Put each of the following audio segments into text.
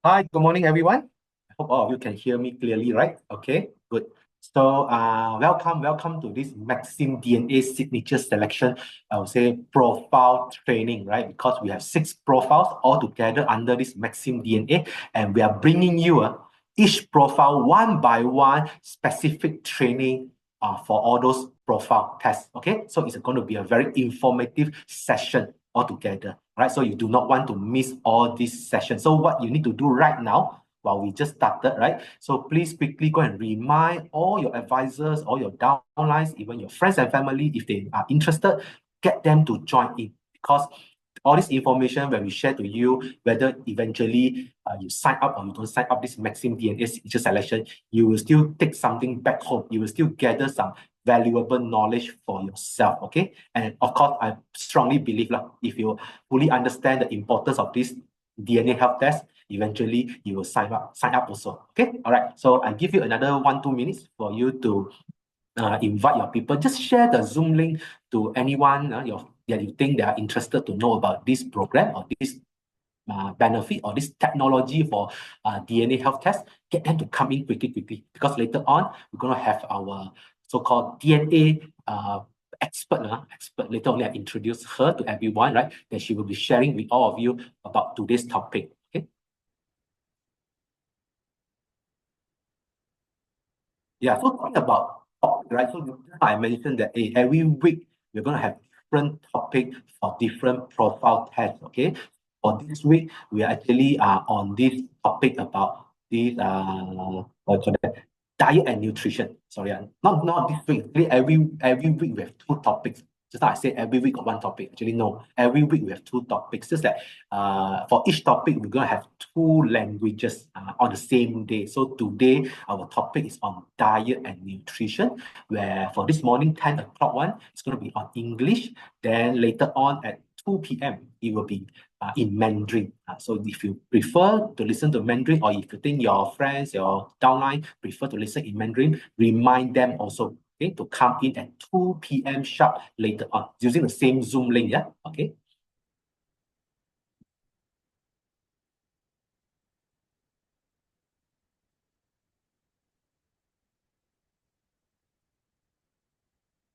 Hi, good morning, everyone. I hope all of you can hear me clearly, right? Okay, good. So, welcome to this MaximDNA signature selection, I would say profile training, right? Because we have 6 profiles all together under this MaximDNA, and we are bringing you each profile one by one specific training for all those profile tests, okay? So it's going to be a very informative session altogether, right? So you do not want to miss all these sessions. So what you need to do right now, while we just started, right? So please quickly go and remind all your advisors, all your downlines, even your friends and family, if they are interested, get them to join in, because all this information when we share to you, whether eventually you sign up or you don't sign up this MaximDNA signature selection, you will still take something back home. You will still gather some valuable knowledge for yourself, okay? And of course, I strongly believe if you fully understand the importance of this DNA health test, eventually you will sign up also, okay? All right, so I give you another 1-2 minutes for you to invite your people. Just share the Zoom link to anyone that you think they are interested to know about this program or this benefit or this technology for DNA health test. Get them to come in quickly, because later on we're going to have our so-called DNA expert. Later on, I introduce her to everyone, right? That she will be sharing with all of you about today's topic. Okay. Yeah. So talking about topic, right? So I mentioned that every week we're going to have different topic for different profile tests. Okay. For this week, we are actually on this topic about this what you call that? Diet and nutrition. Sorry, not this week. Actually, every week we have 2 topics. Just like I said, every week got 1 topic. Actually, no. Every week we have 2 topics. Just that for each topic, we're gonna have 2 languages on the same day. So today, our topic is on diet and nutrition, where for this morning, 10 o'clock one, it's gonna be on English. Then later on at 2 p.m., it will be in Mandarin. So if you prefer to listen to Mandarin, or if you think your friends, your downline prefer to listen in Mandarin, remind them also, okay, to come in at 2 p.m. sharp later on using the same Zoom link. Yeah, okay.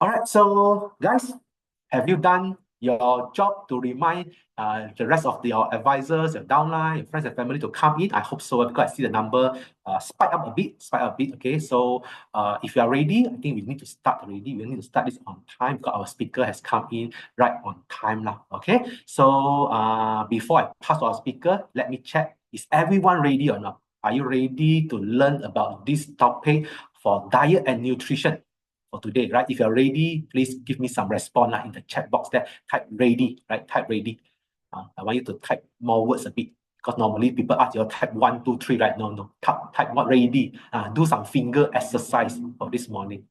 All right, so guys, have you done your job to remind the rest of your advisors, your downline, your friends and family to come in? I hope so, because I see the number spike up a bit. Okay, so if you are ready, I think we need to start already. We need to start this on time because our speaker has come in right on time now. Okay, so before I pass to our speaker, let me check, is everyone ready or not? Are you ready to learn about this topic for diet and nutrition for today, right? If you're ready, please give me some response in the chat box there. Type ready, right? Type ready. I want you to type more words a bit, because normally people ask you type 1, 2, 3, right? No. Type what ready. Do some finger exercise for this morning.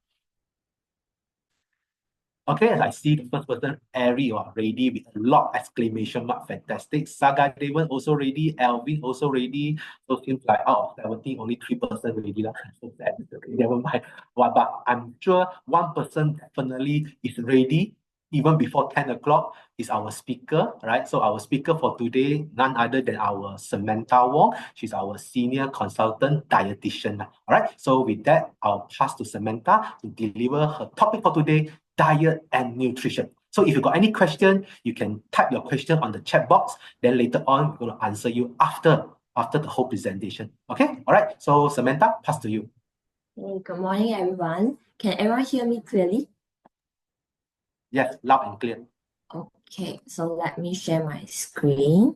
Okay, as I see the first person, Ari, ready with a lot exclamation mark. Fantastic. Saga Devon also ready. Alvin also ready. So seems like out of 17, only 3% ready. So sad. Okay, never mind. But I'm sure 1% definitely is ready even before 10 o'clock is our speaker, right? So our speaker for today, none other than our Samantha Wong. She's our senior consultant dietitian. All right. So with that, I'll pass to Samantha to deliver her topic for today, diet and nutrition. So if you got any question, you can type your question on the chat box. Then later on, we're going to answer you after the whole presentation. Okay. All right. So Samantha, pass to you. Hey, good morning, everyone. Can everyone hear me clearly? Yes, loud and clear. Okay, so let me share my screen.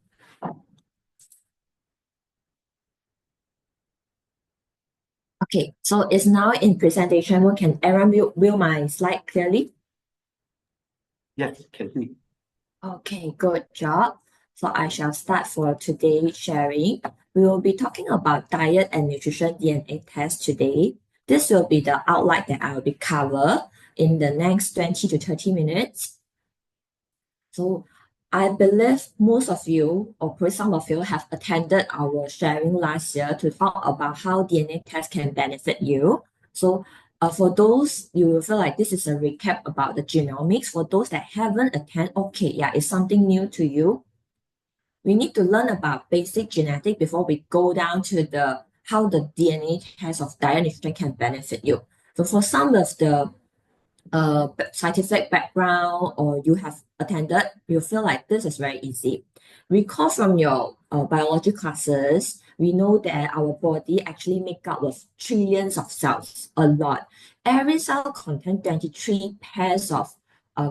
Okay, so it's now in presentation mode. Can everyone view my slide clearly? Yes, can see. Okay, good job. So I shall start for today's sharing. We will be talking about diet and nutrition DNA test today. This will be the outline that I will be cover in the next 20 to 30 minutes. So I believe most of you, or probably some of you, have attended our sharing last year to talk about how DNA tests can benefit you. So for those, you will feel like this is a recap about the genomics. For those that haven't attended, okay, yeah, it's something new to you. we need to learn about basic genetics before we go down to how the DNA test of diet nutrition can benefit you. So for some of the scientific background or you have attended, you feel like this is very easy. Recall from your biology classes, we know that our body actually make up of trillions of cells, a lot. Every cell contains 23 pairs of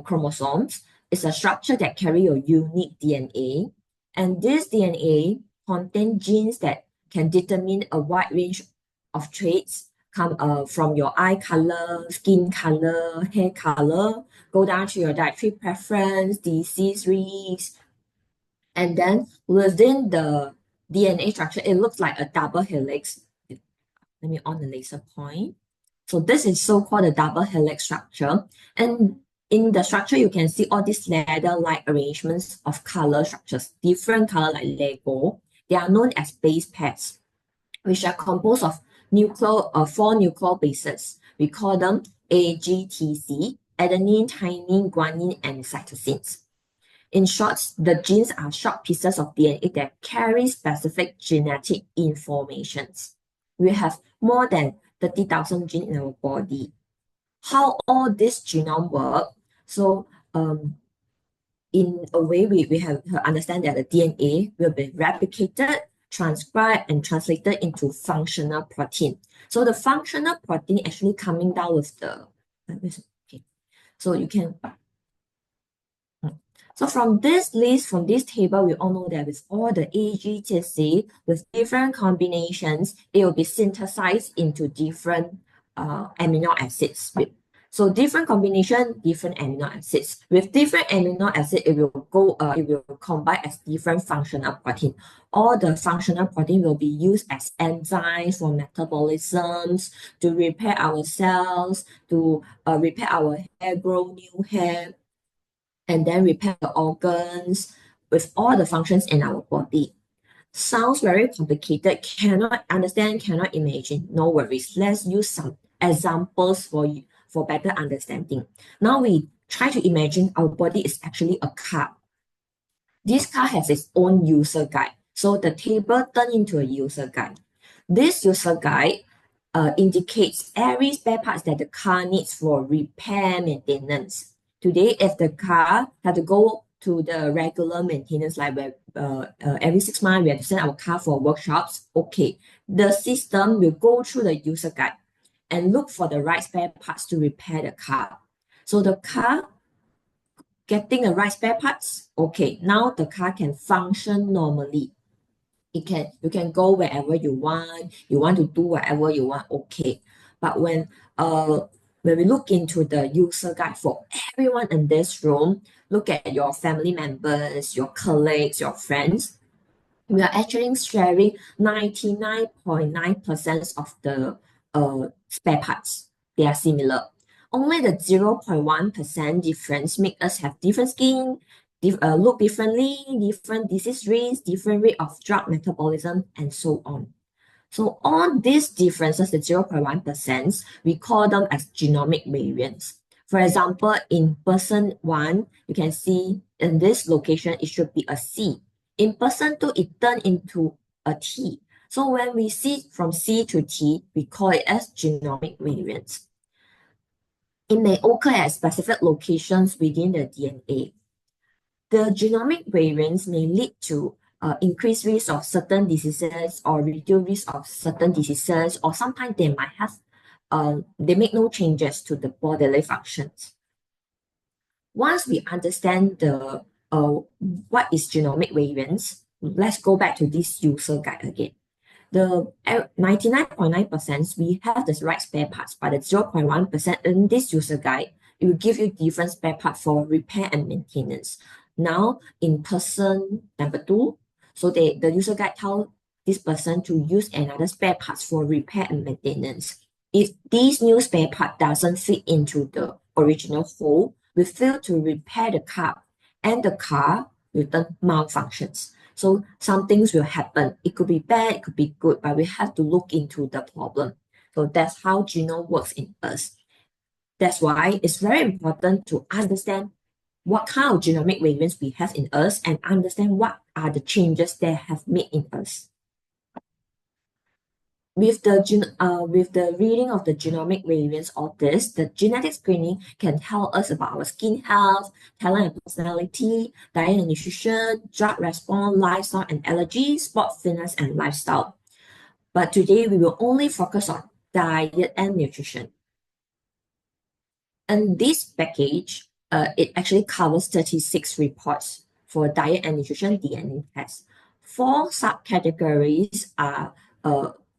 chromosomes. It's a structure that carry your unique DNA. And this DNA contains genes that can determine a wide range of traits come from your eye color, skin color, hair color, go down to your dietary preference, disease risk, and then within the DNA structure, it looks like a double helix. Let me on the laser point. So this is so-called a double helix structure. And in the structure, you can see all these ladder-like arrangements of color structures, different color like Lego. They are known as base pairs, which are composed of four nuclear bases. We call them AGTC, adenine, thymine, guanine, and cytosines. In short, the genes are short pieces of DNA that carry specific genetic informations. We have more than 30,000 genes in our body. How all this genome work? So in a way, we have to understand that the DNA will be replicated, transcribed, and translated into functional protein. So the functional protein actually coming down with the, okay. So you can, so from this list, from this table, we all know that with all the AGTC, with different combinations, it will be synthesized into different amino acids. So different combination, different amino acids. With different amino acid, it will combine as different functional protein. All the functional protein will be used as enzymes for metabolisms, to repair our cells, to repair our hair, grow new hair, and then repair the organs with all the functions in our body. Sounds very complicated, cannot understand, cannot imagine. No worries. Let's use some examples for better understanding. Now we try to imagine our body is actually a car. This car has its own user guide. So the table turned into a user guide. This user guide indicates every spare parts that the car needs for repair maintenance. Today, if the car had to go to the regular maintenance, like where every 6 months we have to send our car for workshops, okay, the system will go through the user guide and look for the right spare parts to repair the car. So the car getting the right spare parts, okay, now the car can function normally. You can go wherever you want to do whatever you want, okay. But when we look into the user guide for everyone in this room, look at your family members, your colleagues, your friends, we are actually sharing 99.9% of the spare parts. They are similar. Only the 0.1% difference make us have different skin, look differently, different disease rates, different rate of drug metabolism, and so on. So all these differences, the 0.1%, we call them as genomic variants. For example, in person 1, you can see in this location, it should be a C. In person 2, it turned into a T. So when we see from C to T, we call it as genomic variants. It may occur at specific locations within the DNA. The genomic variants may lead to increased risk of certain diseases or reduced risk of certain diseases, or sometimes they might have, they make no changes to the bodily functions. Once we understand the what is genomic variants, let's go back to this user guide again. The 99.9%, we have the right spare parts, but the 0.1% in this user guide, it will give you different spare parts for repair and maintenance. Now, in person number 2, so the user guide tells this person to use another spare parts for repair and maintenance. If this new spare part doesn't fit into the original hole, we fail to repair the car, and the car will turn malfunctions. So some things will happen. It could be bad, it could be good, but we have to look into the problem. So that's how genome works in us. That's why it's very important to understand what kind of genomic variants we have in us and understand what are the changes they have made in us. With the reading of the genomic variants of this, the genetic screening can tell us about our skin health, talent and personality, diet and nutrition, drug response, lifestyle and allergies, sport fitness and lifestyle. But today we will only focus on diet and nutrition. And this package, it actually covers 36 reports for diet and nutrition DNA tests. 4 subcategories are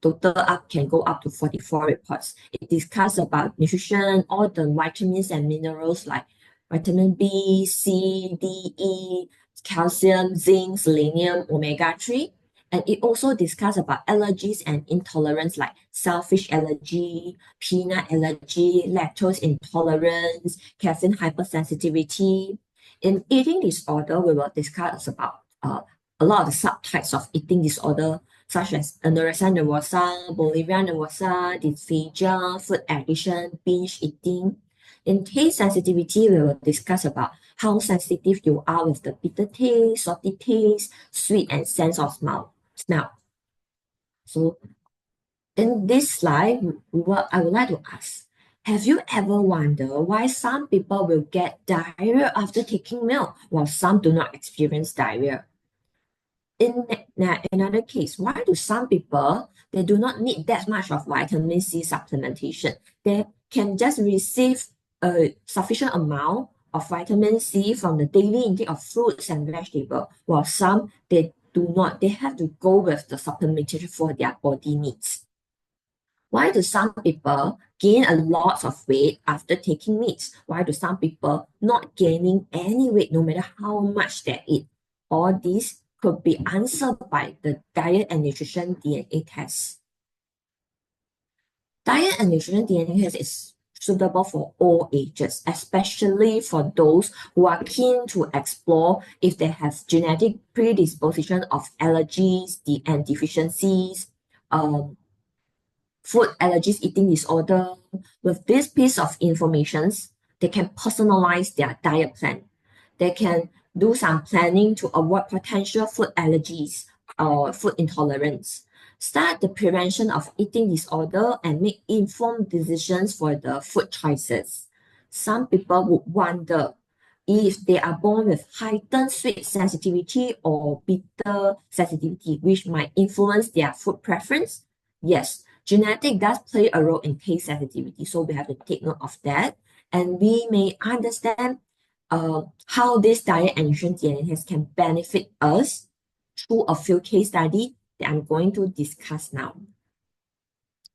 total up can go up to 44 reports. It discusses about nutrition, all the vitamins and minerals like vitamin B, C, D, E, calcium, zinc, selenium, omega-3. And it also discusses about allergies and intolerance like shellfish allergy, peanut allergy, lactose intolerance, caffeine hypersensitivity. In eating disorder, we will discuss about a lot of the subtypes of eating disorder, such as anorexia nervosa, bulimia nervosa, dysphagia, food addiction, binge eating. In taste sensitivity, we will discuss about how sensitive you are with the bitter taste, salty taste, sweet, and sense of smell. So in this slide, I would like to ask, have you ever wondered why some people will get diarrhea after taking milk while some do not experience diarrhea? In another case, why do some people, they do not need that much of vitamin C supplementation? They can just receive a sufficient amount of vitamin C from the daily intake of fruits and vegetables, while some, they do not, they have to go with the supplementation for their body needs. Why do some people gain a lot of weight after taking meat? Why do some people not gaining any weight no matter how much they eat? All these could be answered by the diet and nutrition DNA test. Diet and nutrition DNA test is suitable for all ages, especially for those who are keen to explore if they have genetic predisposition of allergies and deficiencies, food allergies, eating disorder. With this piece of information, they can personalize their diet plan. They can do some planning to avoid potential food allergies or food intolerance. Start the prevention of eating disorder and make informed decisions for the food choices. Some people would wonder if they are born with heightened sweet sensitivity or bitter sensitivity, which might influence their food preference. Yes, genetic does play a role in taste sensitivity, so we have to take note of that. And we may understand how this diet and nutrition DNA test can benefit us through a few case studies that I'm going to discuss now.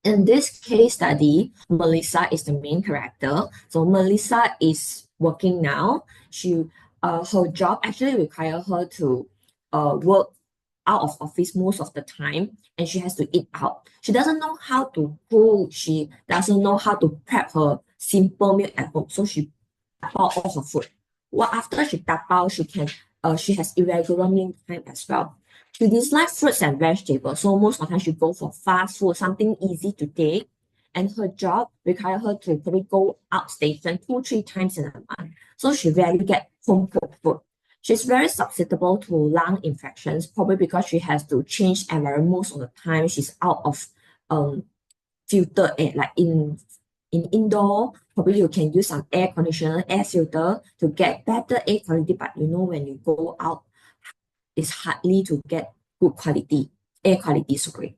In this case study, Melissa is the main character. So Melissa is working now. Her job actually requires her to work out of office most of the time, and she has to eat out. She doesn't know how to cook. She doesn't know how to prep her simple meal at home. So she tapao all her food. Well, after she tapao, she has irregular meal time as well. She dislikes fruits and vegetables, so most of the time she go for fast food, something easy to take. And her job requires her to probably go outstation 2-3 times in a month. So she rarely get home cooked food. She's very susceptible to lung infections, probably because she has to change environment most of the time. She's out of filtered air, like in indoor, probably you can use some air conditioner, air filter to get better air quality. But you know, when you go out, it's hardly to get good quality, air quality, sorry.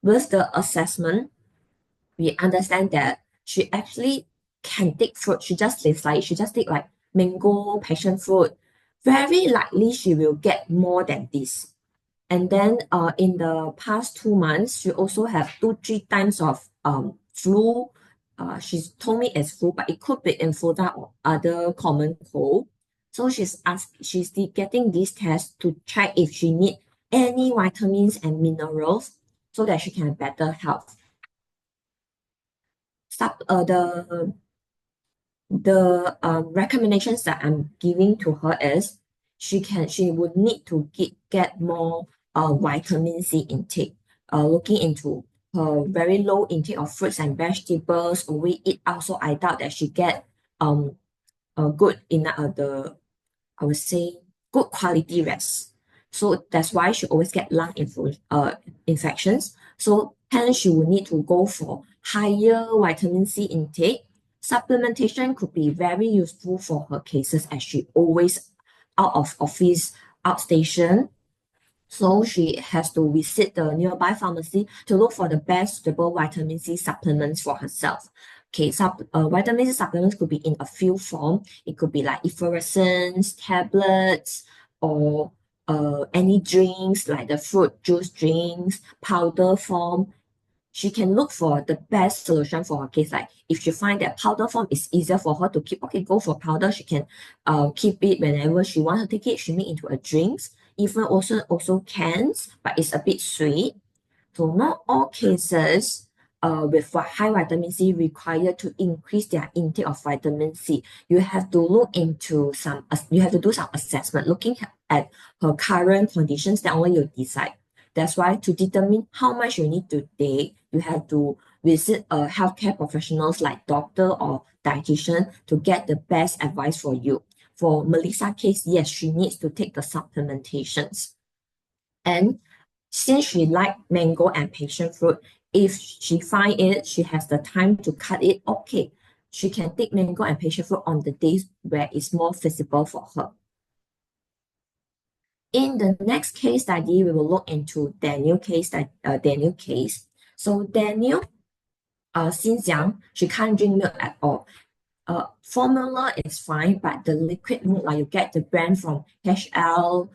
With the assessment, we understand that she actually can take fruit. She just take like mango, passion fruit. Very likely she will get more than this. And then in the past 2 months, she also have 2-3 times of flu. She's told me it's flu, but it could be influenza or other common cold. So she's getting this test to check if she need any vitamins and minerals so that she can have better health. The recommendations that I'm giving to her is she would need to get more vitamin C intake. Looking into her very low intake of fruits and vegetables, we eat out, so I doubt that she get good in I would say good quality rest. So that's why she always get infections. So hence she will need to go for higher vitamin C intake. Supplementation could be very useful for her cases as she always out of office, outstation. So she has to visit the nearby pharmacy to look for the best suitable vitamin C supplements for herself. Okay, vitamin C supplements could be in a few form. It could be like effervescence, tablets, or any drinks like the fruit juice drinks, powder form. She can look for the best solution for her case. Like if she find that powder form is easier for her to keep, okay, go for powder. She can keep it whenever she wants to take it. She make into a drinks. Even also cans, but it's a bit sweet. So not all cases with high vitamin C require to increase their intake of vitamin C. You have to look into you have to do some assessment, looking at her current conditions, then only you decide. That's why to determine how much you need to take, you have to visit a healthcare professionals like doctor or dietitian to get the best advice for you. For Melissa's case, yes, she needs to take the supplementations. And since she like mango and passion fruit, if she find it, she has the time to cut it, okay, she can take mango and passion fruit on the days where it's more feasible for her. In the next case study, we will look into Daniel case. So Daniel, since young, she can't drink milk at all. Formula is fine, but the liquid milk, like you get the brand from HL,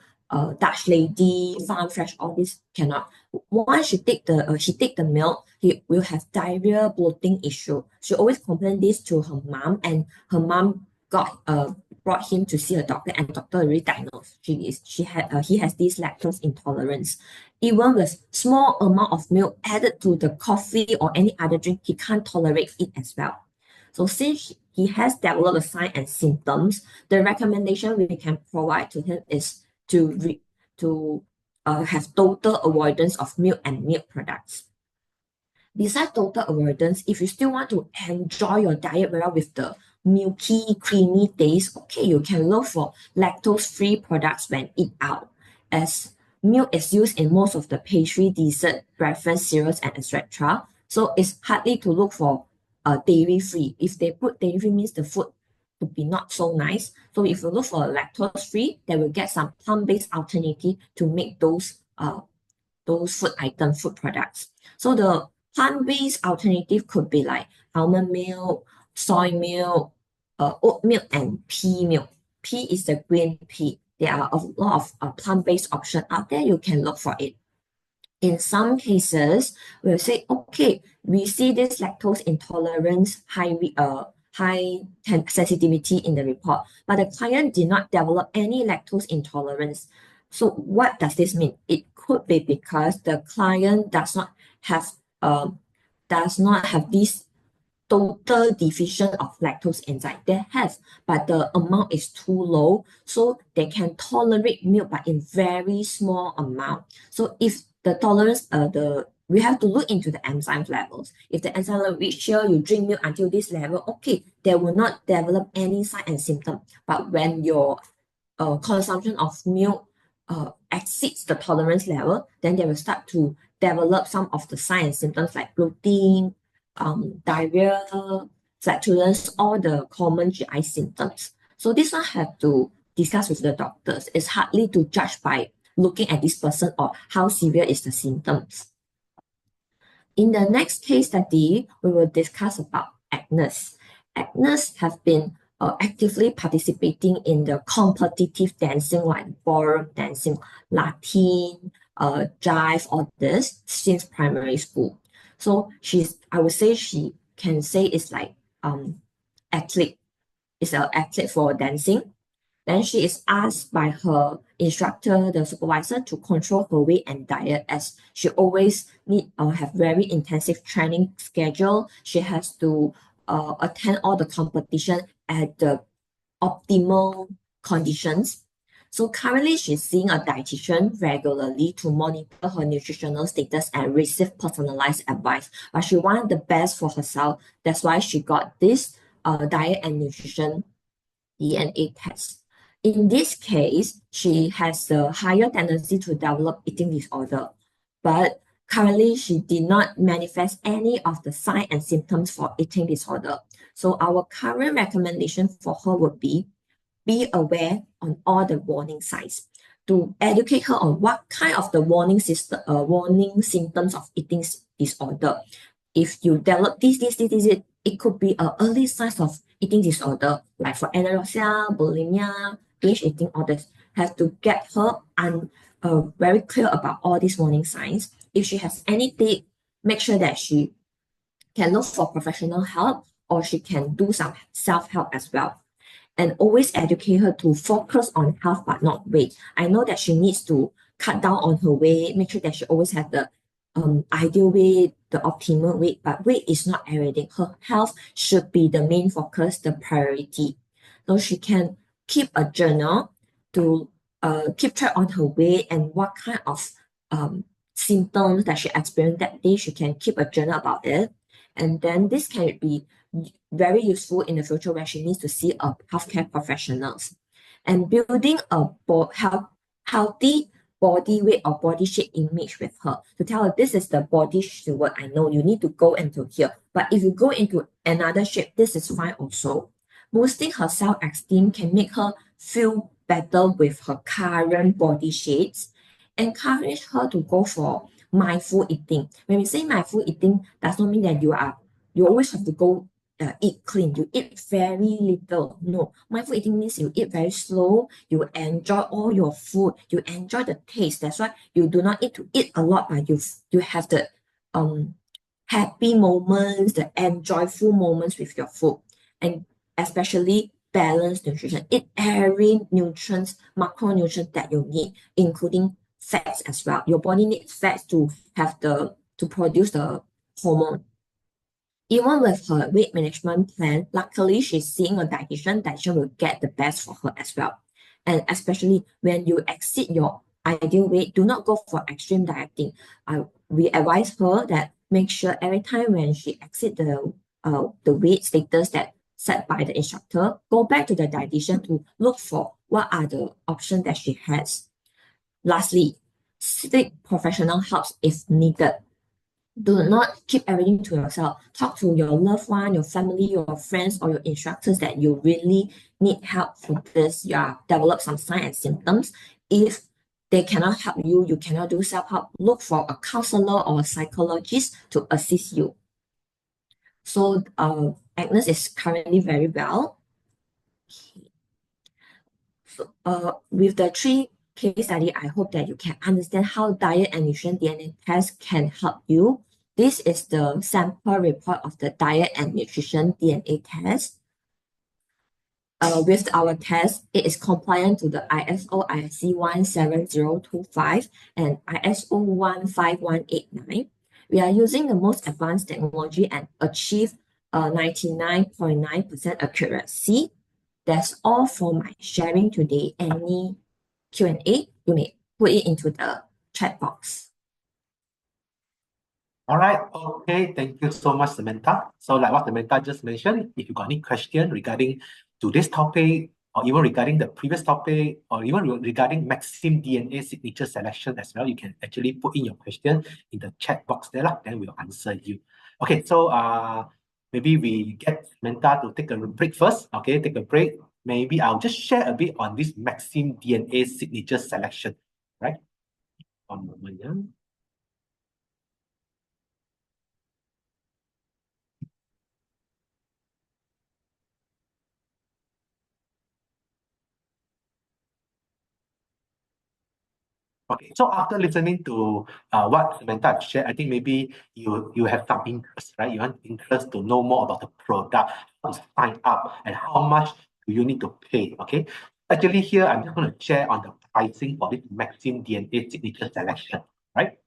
Dutch Lady, Farm Fresh, all this cannot. Once she take the milk, he will have diarrhea, bloating issue. She always complained this to her mom, and her mom brought him to see a doctor, and the doctor already diagnosed he has this lactose intolerance. Even with small amount of milk added to the coffee or any other drink, he can't tolerate it as well. So since he has developed the signs and symptoms, the recommendation we can provide to him is to have total avoidance of milk and milk products. Besides total avoidance, if you still want to enjoy your diet well with the milky, creamy taste, okay, you can look for lactose-free products when eat out, as milk is used in most of the pastry, dessert, breakfast, cereals, and etc. So it's hardly to look for dairy-free. If they put dairy-free, means the food would be not so nice. So if you look for lactose-free, they will get some plant-based alternative to make those food products. So the plant-based alternative could be like almond milk, soy milk, oat milk, and pea milk. Pea is the green pea. There are a lot of plant-based options out there. You can look for it. In some cases, we'll say, okay, we see this lactose intolerance, high sensitivity in the report, but the client did not develop any lactose intolerance. So what does this mean? It could be because the client does not have this total deficient of lactose enzyme. They have, but the amount is too low, so they can tolerate milk, but in very small amount. So if the tolerance, we have to look into the enzyme levels. If the enzyme level reach here, you drink milk until this level, okay, they will not develop any sign and symptom. But when your consumption of milk exceeds the tolerance level, then they will start to develop some of the signs and symptoms like bloating, diarrhea, flatulence, all the common GI symptoms. So this one have to discuss with the doctors. It's hardly to judge by looking at this person or how severe is the symptoms. In the next case study, we will discuss about Agnes. Agnes have been actively participating in the competitive dancing like ballroom dancing, Latin, jive, all this since primary school. So I would say she can say it's like athlete. It's an athlete for dancing. Then she is asked by her instructor, the supervisor, to control her weight and diet, as she always have very intensive training schedule. She has to attend all the competition at the optimal conditions. So currently she's seeing a dietitian regularly to monitor her nutritional status and receive personalized advice. But she wanted the best for herself. That's why she got this diet and nutrition DNA test. In this case, she has a higher tendency to develop eating disorder, but currently she did not manifest any of the signs and symptoms for eating disorder. So our current recommendation for her would be aware on all the warning signs to educate her on what kind of the warning symptoms of eating disorder. If you develop this, it could be an early signs of eating disorder, like for anorexia, bulimia, binge eating, all this. Have to get her very clear about all these warning signs. If she has anything, make sure that she can look for professional help or she can do some self-help as well. And always educate her to focus on health but not weight. I know that she needs to cut down on her weight, make sure that she always has the ideal weight, the optimal weight, but weight is not everything. Her health should be the main focus, the priority. So she can keep a journal to keep track on her weight and what kind of symptoms that she experienced that day. She can keep a journal about it. And then this can be very useful in the future when she needs to see a healthcare professionals. And building a healthy body weight or body shape image with her to tell her this is the body shape I know you need to go into here. But if you go into another shape, this is fine also. Boosting her self-esteem can make her feel better with her current body shapes. Encourage her to go for mindful eating. When we say mindful eating, does not mean that you always have to go eat clean. You eat very little. No, mindful eating means you eat very slow. You enjoy all your food. You enjoy the taste. That's why you do not eat to eat a lot, but you have the happy moments, the enjoyable moments with your food, and especially balanced nutrition. Eat every nutrients, macronutrients that you need, including fats as well. Your body needs fats to produce the hormone. Even with her weight management plan, luckily she's seeing a dietitian. Dietitian will get the best for her as well. And especially when you exceed your ideal weight, do not go for extreme dieting. We advise her that make sure every time when she exceed the weight status that set by the instructor, go back to the dietitian to look for what are the options that she has. Lastly, seek professional help if needed. Do not keep everything to yourself. Talk to your loved one, your family, your friends, or your instructors that you really need help for this. Develop some signs and symptoms. If they cannot help you, you cannot do self-help, look for a counselor or a psychologist to assist you. So Agnes is currently very well. So with the 3 case study, I hope that you can understand how diet and nutrition DNA test can help you. This is the sample report of the diet and nutrition DNA test. With our test, it is compliant to the ISO IC 17025 and ISO 15189. We are using the most advanced technology and achieve 99.9% accuracy. That's all for my sharing today. Any Q&A, you may put it into the chat box. All right, okay, thank you so much, Samantha. So like what Samantha just mentioned, if you got any question regarding to this topic, or even regarding the previous topic, or even regarding MaximDNA signature selection as well, you can actually put in your question in the chat box there, then we'll answer you. Okay, so maybe we get Samantha to take a break first. Okay, take a break. Maybe I'll just share a bit on this MaximDNA signature selection, right? One moment, yeah. Okay, so after listening to what Samantha shared, I think maybe you have some interest, right? You want interest to know more about the product, how to sign up, and how much do you need to pay, okay? Actually, here I'm just going to share on the pricing for this MaximDNA signature selection, right?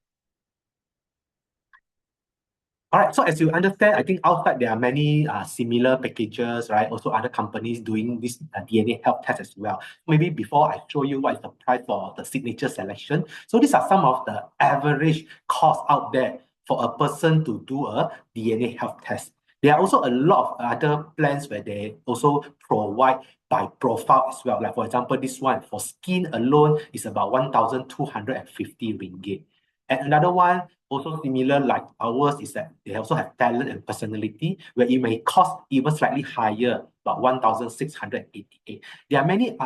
All right, so as you understand, I think outside there are many similar packages, right? Also other companies doing this DNA health test as well. Maybe before I show you what is the price for the signature selection. So these are some of the average costs out there for a person to do a DNA health test. There are also a lot of other plans where they also provide by profile as well. Like for example, this one for skin alone is about 1,250 ringgit. And another one also similar like ours is that they also have talent and personality where it may cost even slightly higher, about 1,688. There are many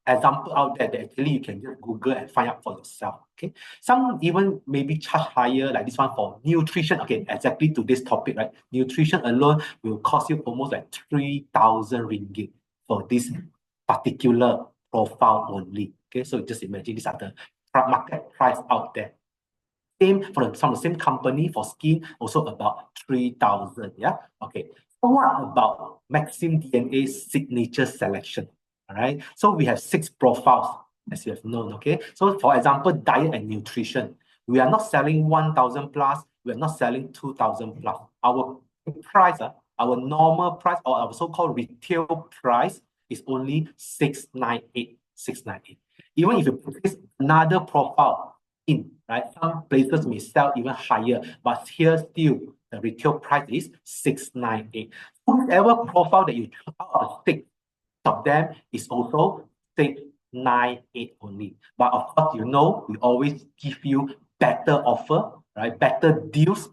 examples out there that actually you can just Google and find out for yourself. Okay. Some even maybe charge higher, like this one for nutrition. Okay, exactly to this topic, right? Nutrition alone will cost you almost like 3,000 ringgit for this particular profile only. Okay, so just imagine these are the market price out there. Same from the same company for skin, also about 3,000. Yeah. Okay. So what about MaximDNA signature selection? All right. So we have 6 profiles, as you have known. Okay. So for example, diet and nutrition. We are not selling 1,000 plus. We are not selling 2,000 plus. Our price, our normal price or our so-called retail price is only 698. 698. Even if you purchase another profile in, right? Some places may sell even higher, but here still the retail price is 698. Whatever profile that you choose out of 6 of them is also 698 only. But of course, you know, we always give you better offer, right? Better deals.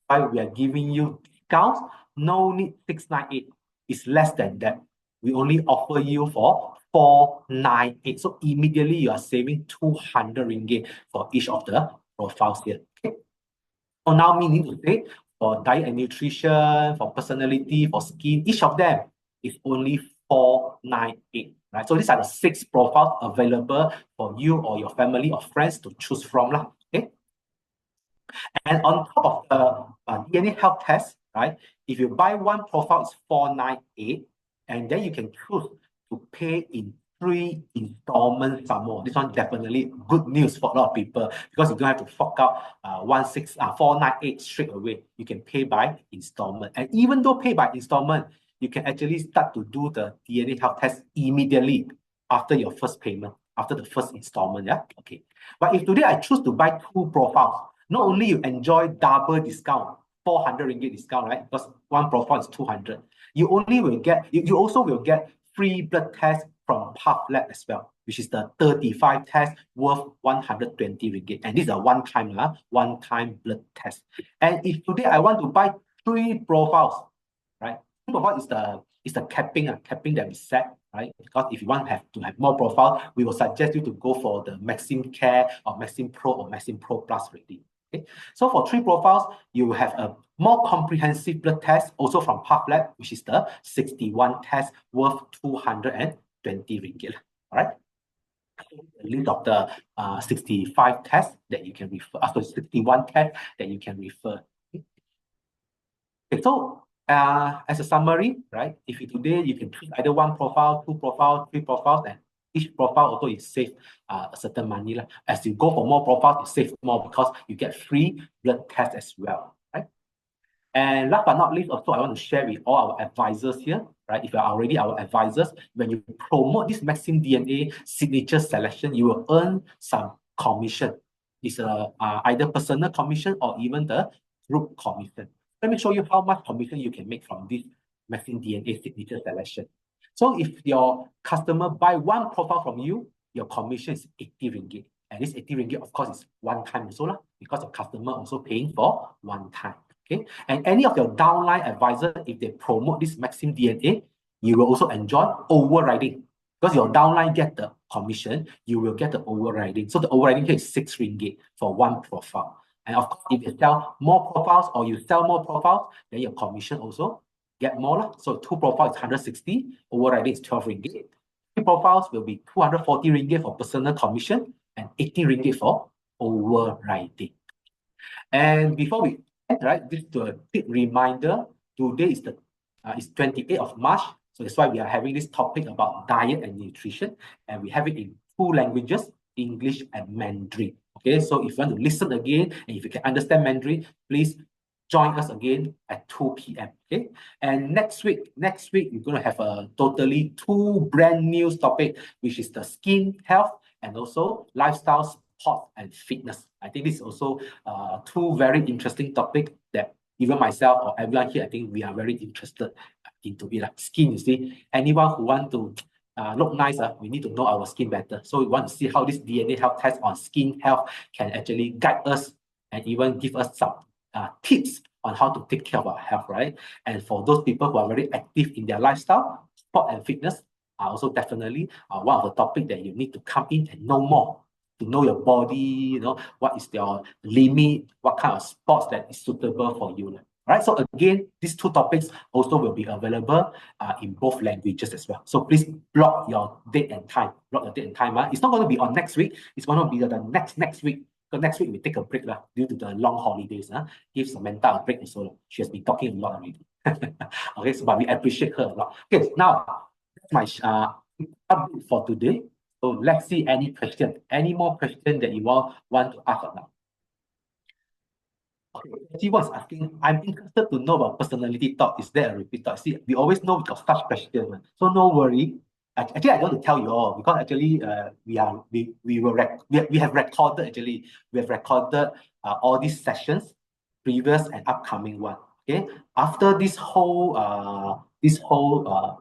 Why we are giving you discounts. No need 698. It's less than that. We only offer you for 498. So immediately you are saving 200 ringgit for each of the profiles here. Okay. So now meaning to say for diet and nutrition, for personality, for skin, each of them is only 498. Right? So these are the 6 profiles available for you or your family or friends to choose from. Okay. And on top of the DNA health test, right? If you buy one profile, it's 498, and then you can choose to pay in 3 installments some more. This one definitely good news for a lot of people because you don't have to fork out 498 straight away. You can pay by installment. And even though pay by installment, you can actually start to do the DNA health test immediately after your first payment, after the first installment. Yeah. Okay. But if today I choose to buy 2 profiles, not only you enjoy double discount, 400 ringgit discount, right? Because one profile is 200. You only will get, you also will get free blood test from Path Lab as well, which is the 35 test worth 120 ringgit. And this is a one-time blood test. And if today I want to buy 3 profiles, right? 3 profiles is the capping that we set, right? Because if you want to have more profile, we will suggest you to go for the Maxim Care or Maxim Pro or Maxim Pro Plus already. Okay. So for 3 profiles, you will have a more comprehensive blood test also from Path Lab, which is the 61 test worth 220 ringgit. All right. The list of the 65 tests that you can refer, 61 tests that you can refer. Okay, so as a summary, right? If you today you can choose either 1 profile, 2 profiles, 3 profiles, and each profile also is save a certain money. As you go for more profiles, you save more because you get free blood tests as well, right? And last but not least, also I want to share with all our advisors here, right? If you are already our advisors, when you promote this MaximDNA signature selection, you will earn some commission. It's either personal commission or even the group commission. Let me show you how much commission you can make from this MaximDNA signature selection. So if your customer buy 1 profile from you, your commission is 80 ringgit. And this 80 ringgit, of course, is one time also, because the customer also paying for one time. Okay. And any of your downline advisor, if they promote this MaximDNA, you will also enjoy overriding. Because your downline get the commission, you will get the overriding. So the overriding here is 6 ringgit for 1 profile. And of course, if you sell more profiles or you sell more profiles, then your commission also get more. So 2 profiles is 160, overriding is 12 ringgit. 3 profiles will be 240 ringgit for personal commission and 80 ringgit for overriding. And before we end, right, this is a quick reminder, today is the 28th of March. So that's why we are having this topic about diet and nutrition. And we have it in 2 languages, English and Mandarin. Okay, so if you want to listen again, and if you can understand Mandarin, please join us again at 2 p.m. Okay, and next week we're going to have a totally 2 brand new topic, which is the skin health and also lifestyle, sport and fitness. I think this is also 2 very interesting topics that even myself or everyone here, I think we are very interested into it. Like skin, you see, anyone who want to look nice, we need to know our skin better. So we want to see how this DNA health test on skin health can actually guide us and even give us some tips on how to take care of our health, right? And for those people who are very active in their lifestyle, sport and fitness are also definitely one of the topics that you need to come in and know more, to know your body, what is your limit, what kind of sports that is suitable for you. All right, so again, these two topics also will be available in both languages as well. So please block your date and time. Block your date and time. It's not going to be on next week. It's going to be the next week. So next week we take a break due to the long holidays. Give Samantha a break also. She has been talking a lot already. Okay, so but we appreciate her a lot. Okay, now that's my update for today. So let's see any question. Any more question that you all want to ask now? Okay, she was asking, I'm interested to know about personality thought. Is there a repeat thought? See, we always know we got such questions, so no worry. Actually, I don't want to tell you all because actually we have recorded all these sessions, previous and upcoming one. Okay, after this whole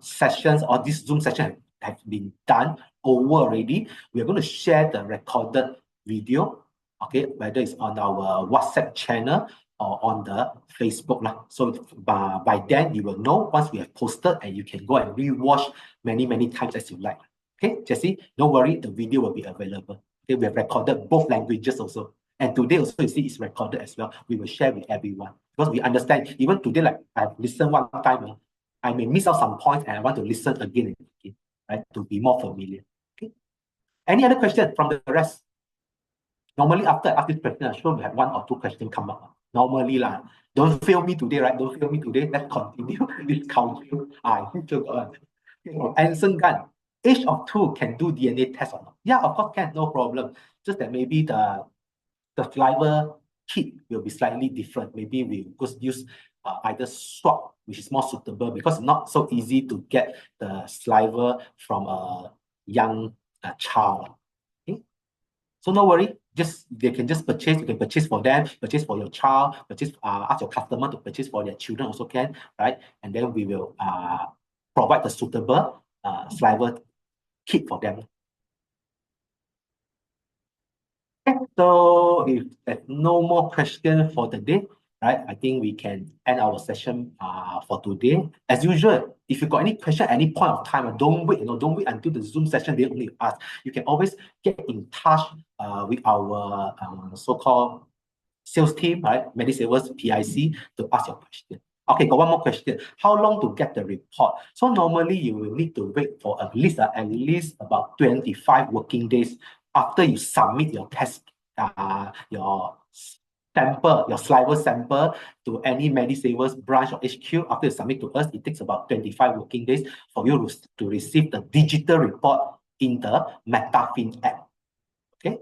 sessions or this Zoom session have been done over already, we are going to share the recorded video. Okay, whether it's on our WhatsApp channel or on the Facebook. So by then, you will know once we have posted and you can go and rewatch many times as you like. Okay, Jessie, don't worry, the video will be available. Okay, we have recorded both languages also. And today also, you see, it's recorded as well. We will share with everyone. Because we understand, even today, like I've listened one time, I may miss out some points and I want to listen again and again, right, to be more familiar. Okay. Any other question from the rest? Normally, after I ask this question, I'm sure we have one or two questions come up. Normally, don't fail me today, right? Don't fail me today. Let's continue this countdown. I think so. Anson Gun, age of 2 can do DNA test or not? Yeah, of course can, no problem. Just that maybe the saliva kit will be slightly different. Maybe we just use either swab, which is more suitable because it's not so easy to get the saliva from a young child. Okay? So no worry, they can just purchase. You can purchase for them, purchase for your child, purchase. Ask your customer to purchase for their children also can, right? And then we will provide the suitable saliva kit for them. Okay, so if there's no more questions for the day, right, I think we can end our session for today. As usual, if you got any question at any point of time, don't wait, don't wait until the Zoom session they only ask. You can always get in touch with our so-called sales team, right, MediSavers PIC, to ask your question. Okay, got one more question. How long to get the report? So normally you will need to wait for at least about 25 working days after you submit your test, your sample, your saliva sample to any MediSavers branch or HQ. After you submit to us, it takes about 25 working days for you to receive the digital report in the MetaFin app. Okay.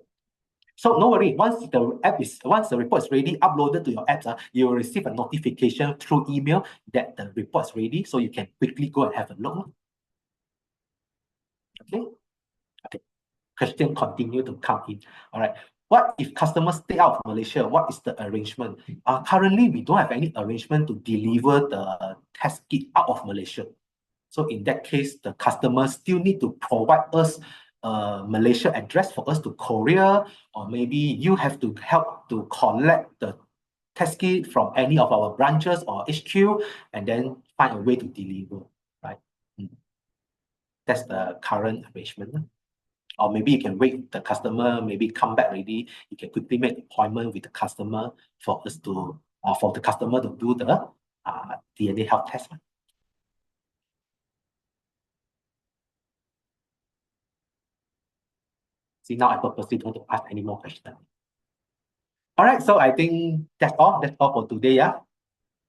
So no worry, once the report is ready, uploaded to your apps, you will receive a notification through email that the report is ready, so you can quickly go and have a look. Okay. Okay. Question continue to come in. All right. What if customers stay out of Malaysia? What is the arrangement? Currently, we don't have any arrangement to deliver the test kit out of Malaysia. So in that case, the customer still need to provide us a Malaysia address for us to courier, or maybe you have to help to collect the test kit from any of our branches or HQ and then find a way to deliver, right? That's the current arrangement. Or maybe you can wait the customer, maybe come back already. You can quickly make appointment with the customer for us to, for the customer to do the DNA health test. See, now I purposely don't want to ask any more questions. All right, so I think that's all. That's all for today, yeah?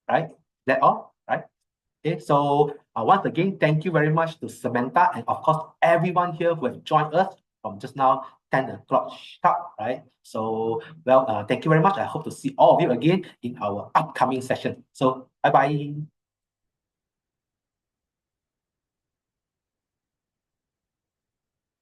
Right? That's all, right? Okay, so once again, thank you very much to Samantha and of course, everyone here who have joined us from just now, 10 o'clock sharp, right? So, well, thank you very much. I hope to see all of you again in our upcoming session. So, bye-bye.